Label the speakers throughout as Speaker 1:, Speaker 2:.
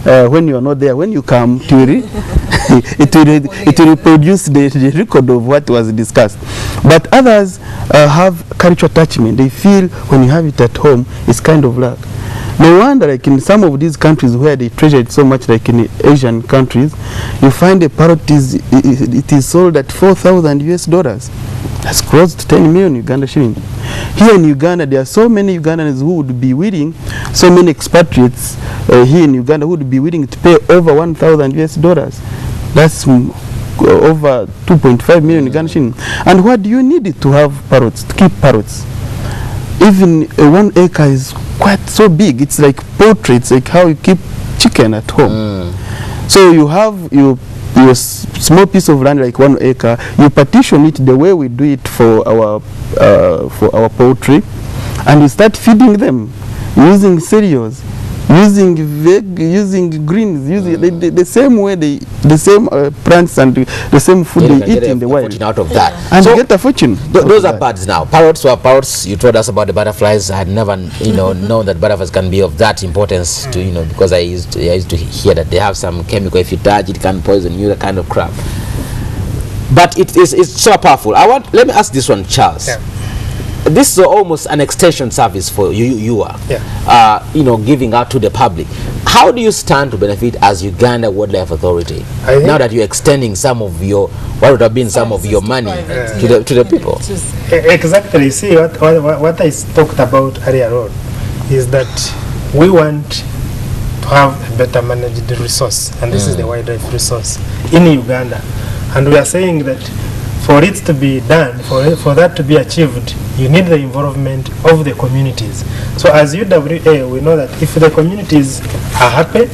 Speaker 1: when you are not there. When you come, it will reproduce the record of what was discussed. But others have cultural attachment. They feel when you have it at home, it's kind of luck. No wonder, like in some of these countries where they treasure it so much, like in Asian countries, you find a parrot it is sold at $4,000. That's close to 10 million Uganda shillings. Here in Uganda, there are so many Ugandans who would be willing, so many expatriates here in Uganda who would be willing to pay over $1,000. That's over 2.5 million Uganda shillings. And what do you need to have parrots, to keep parrots? Even 1 acre is quite so big. It's like poultry. It's like how you keep chicken at home. So you have your small piece of land, like 1 acre. You partition it the way we do it for our poultry, and you start feeding them using cereals, using using greens, using the same way the same plants and the same food they eat in the wild.
Speaker 2: Out of that,
Speaker 1: and so get a fortune.
Speaker 2: Those are birds now. Parrots were parrots. You told us about the butterflies. I had never, known that butterflies can be of that importance to, because I used to hear that they have some chemical. If you touch it, can poison you. That kind of crap. But it's so powerful. Let me ask this one, Charles.
Speaker 3: Yeah.
Speaker 2: This is almost an extension service for you are, giving out to the public. How do you stand to benefit as Uganda WildLife Authority now that you're extending some of your, what would have been some of your money to the people?
Speaker 3: Exactly. See, what I talked about earlier on is that we want to have a better managed resource, and this is the WildLife resource in Uganda. And we are saying that for it to be done, for that to be achieved, you need the involvement of the communities. So as UWA, we know that if the communities are happy,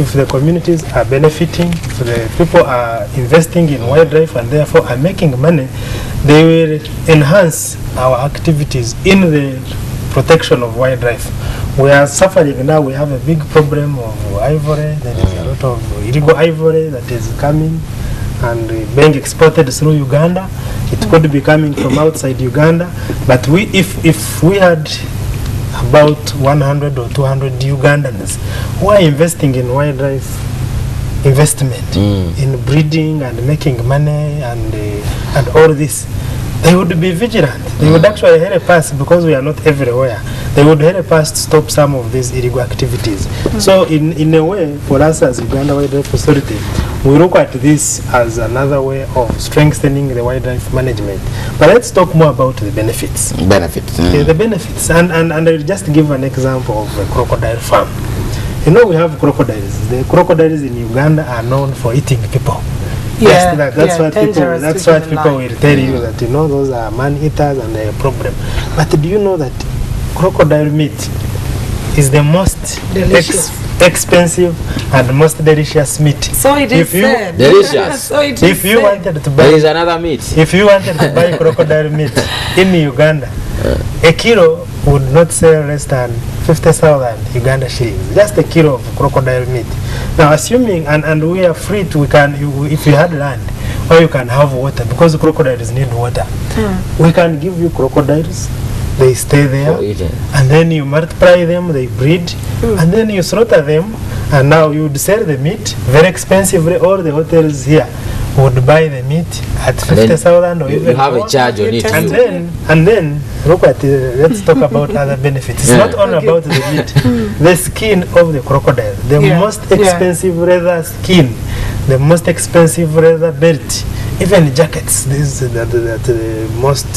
Speaker 3: if the communities are benefiting, if the people are investing in wildlife and therefore are making money, they will enhance our activities in the protection of wildlife. We are suffering now, we have a big problem of ivory. There is a lot of illegal ivory that is coming and being exported through Uganda. It could be coming from outside Uganda, but if we had about 100 or 200 Ugandans who are investing in wildlife investment, in breeding and making money and all this, they would be vigilant. They would actually help us, because we are not everywhere. They would help us to stop some of these illegal activities. So in a way, for us as Uganda WildLife Authority, we look at this as another way of strengthening the wildlife management. But let's talk more about the benefits. The benefits. And I'll just give an example of a crocodile farm. We have crocodiles. The crocodiles in Uganda are known for eating people.
Speaker 4: Yeah,
Speaker 3: that's what people will tell you, that those are man-eaters and they're a problem. But do you know that crocodile meat is the most expensive and most delicious meat?
Speaker 4: So it is said.
Speaker 2: Delicious.
Speaker 4: So it is
Speaker 3: if you wanted to buy,
Speaker 2: there is another meat.
Speaker 3: If you wanted to buy crocodile meat in Uganda, a kilo would not sell less than 50,000 Uganda shillings. Just a kilo of crocodile meat. Now, assuming and we are free to, if you had land, or you can have water, because crocodiles need water. We can give you crocodiles. They stay there, and then you multiply them, they breed, and then you slaughter them, and now you would sell the meat very expensively. All the hotels here would buy the meat at 50,000 or even
Speaker 2: you have a charge on it.
Speaker 3: And then look at let's talk about other benefits. It's not only about the meat. The skin of the crocodile, the most expensive leather skin, the most expensive leather belt, even jackets. These are the most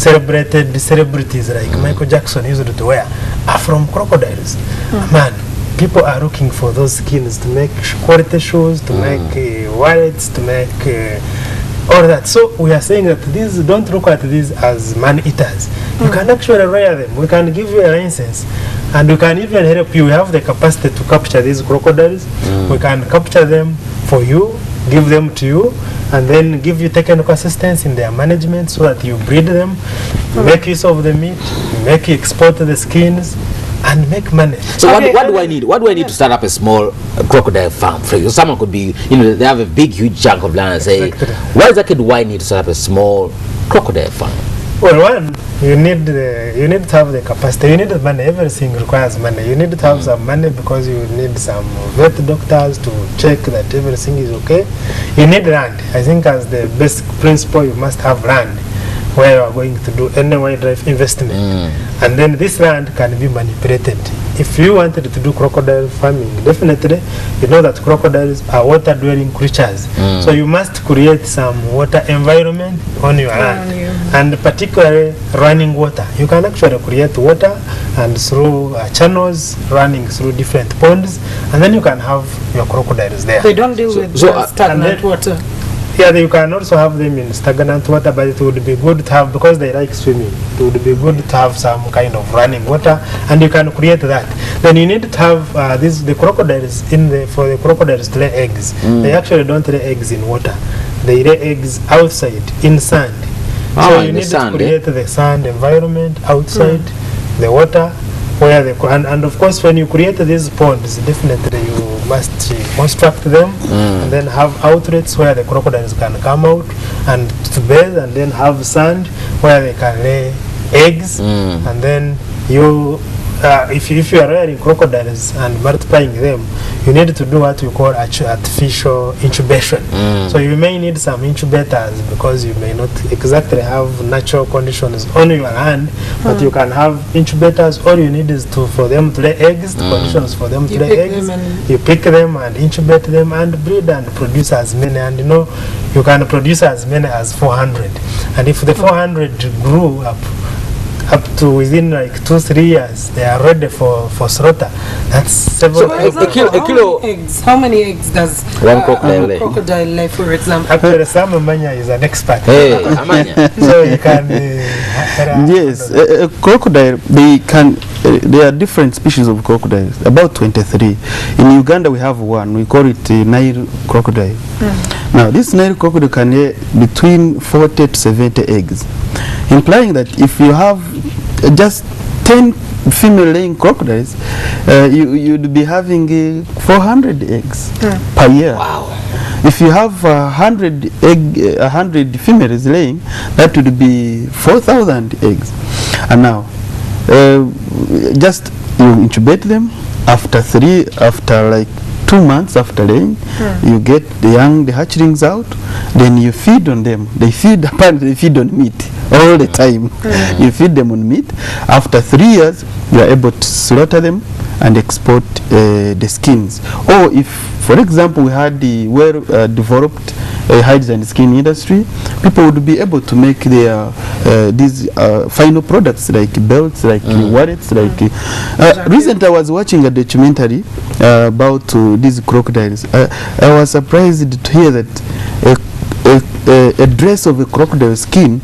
Speaker 3: celebrated celebrities like Michael Jackson used to wear are from crocodiles. Man, people are looking for those skins to make quality shoes, to make wallets, to make all that. So we are saying that these, don't look at these as man-eaters. You can actually rear them. We can give you a license, and we can even help you. We have the capacity to capture these crocodiles. We can capture them for you, give them to you, and then give you technical assistance in their management so that you breed them, make use of the meat, export the skins, and make money.
Speaker 2: So what do I need? What do I need to start up a small crocodile farm? For someone could be, they have a big, huge chunk of land and say, why exactly do I need to start up a small crocodile farm?
Speaker 3: Well, one, you need to have the capacity. You need the money. Everything requires money. You need to have some money because you need some vet doctors to check that everything is okay. You need land. I think as the basic principle, you must have land where you are going to do any wildlife investment. And then this land can be manipulated. If you wanted to do crocodile farming, definitely you know that crocodiles are water-dwelling creatures. So you must create some water environment on your land, and particularly running water. You can actually create water and through channels running through different ponds, and then you can have your crocodiles there.
Speaker 4: They don't deal with stagnant water.
Speaker 3: Yeah, you can also have them in stagnant water, but it would be good to have, because they like swimming, it would be good to have some kind of running water, and you can create that. Then you need to have the crocodiles for the crocodiles to lay eggs. They actually don't lay eggs in water. They lay eggs outside in sand. So you need to create the sand environment outside the water, where and of course when you create these ponds, definitely you must construct them and then have outlets where the crocodiles can come out and to bathe, and then have sand where they can lay eggs, and then you if you are rearing crocodiles and multiplying them, you need to do what we call artificial incubation. So you may need some incubators because you may not exactly have natural conditions on your land, but you can have incubators. All you need is for them to lay eggs, the conditions for them to lay eggs. You pick them and incubate them and breed and produce as many, and you can produce as many as 400. And if the 400 grew up to within like 2-3 years, they are ready for slaughter. That's several.
Speaker 4: So for example, how many eggs does
Speaker 2: one crocodile
Speaker 4: lay, for example?
Speaker 3: Actually, Sam Amanya is an expert.
Speaker 2: Hey, Amanya.
Speaker 3: So you can.
Speaker 1: Yes, crocodile. There are different species of crocodiles. About 23. In Uganda, we have one. We call it Nile crocodile. Now, this Nile crocodile can lay between 40 to 70 eggs, implying that if you have just 10 female laying crocodiles, you'd be having 400 eggs per year.
Speaker 2: Wow.
Speaker 1: If you have 100 females laying, that would be 4,000 eggs. And now, just you incubate them. After like 2 months after laying, you get the hatchlings out. Then you feed on them. Apparently they feed on meat all the time. You feed them on meat. After 3 years, you are able to slaughter them and export the skins. Or if, for example, we had the well-developed hides and skin industry, people would be able to make their these final products like belts, like wallets, like. Recently, I was watching a documentary about these crocodiles. I was surprised to hear that a dress of a crocodile skin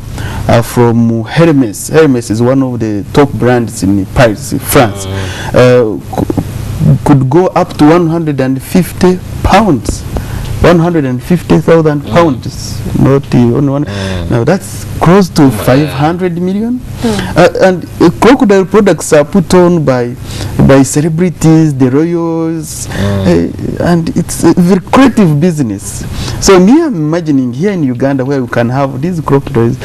Speaker 1: from Hermes. Hermes is one of the top brands in Paris, France. Could go up to 150 pounds. 150,000 pounds, not even one. Now that's close to 500 million. And crocodile products are put on by celebrities, the royals, and it's a very creative business. So me, I'm imagining here in Uganda where we can have these crocodiles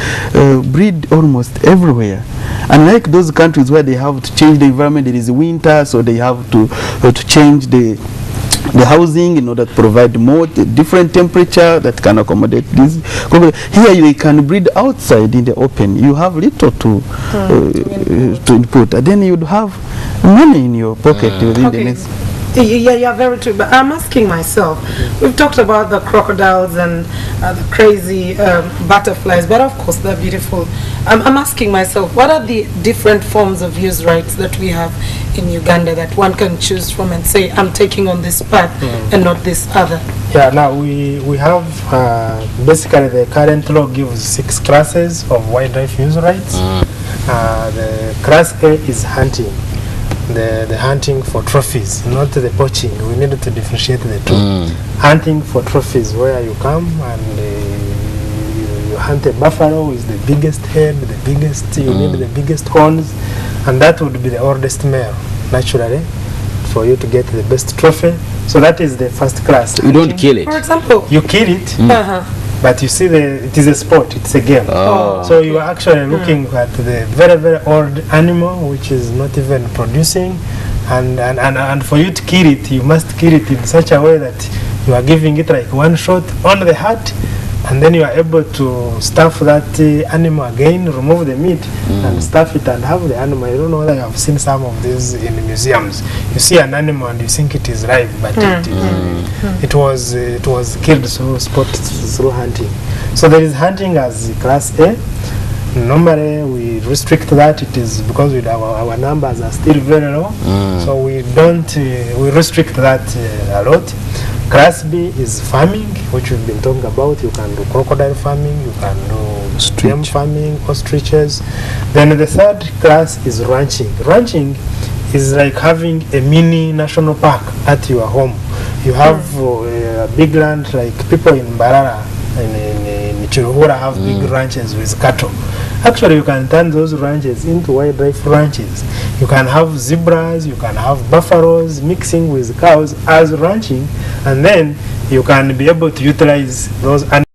Speaker 1: breed almost everywhere. Unlike those countries where they have to change the environment, there is winter, so they have to change the housing in order to provide more different temperature that can accommodate this. Here you can breed outside in the open. You have little to input, and then you'd have money in your pocket within the next.
Speaker 4: Yeah, very true. But I'm asking myself, we've talked about the crocodiles and the crazy butterflies, but of course they're beautiful. I'm asking myself, what are the different forms of use rights that we have in Uganda that one can choose from and say, I'm taking on this path and not this other?
Speaker 3: Yeah, now we have basically the current law gives 6 classes of wildlife use rights. The class A is hunting. The hunting for trophies, not the poaching. We need to differentiate the two. Hunting for trophies, where you come and you hunt a buffalo with the biggest head, you need the biggest horns, and that would be the oldest male, naturally, for you to get the best trophy. So that is the first class.
Speaker 2: You don't kill it.
Speaker 4: For example,
Speaker 3: You kill it, But you see, it is a sport, it's a game.
Speaker 2: Oh.
Speaker 3: So you are actually looking at the very, very old animal which is not even producing, and for you to kill it, you must kill it in such a way that you are giving it like one shot on the heart, and then you are able to stuff that animal again, remove the meat and stuff it and have the animal. I don't know whether you have seen some of these in museums. You see an animal and you think it is live, but it was killed through hunting. So there is hunting as class A. Normally we restrict that. It is because our numbers are still very low, so we don't we restrict that a lot. Class B is farming, which we've been talking about. You can do crocodile farming, you can do game farming, ostriches. Then the third class is ranching. Ranching is like having a mini national park at your home. You have a big land, like people in Mbarara in Chiruhura have big ranches with cattle. Actually, you can turn those ranches into wildlife ranches. You can have zebras, you can have buffaloes mixing with cows as ranching, and then you can be able to utilize those animals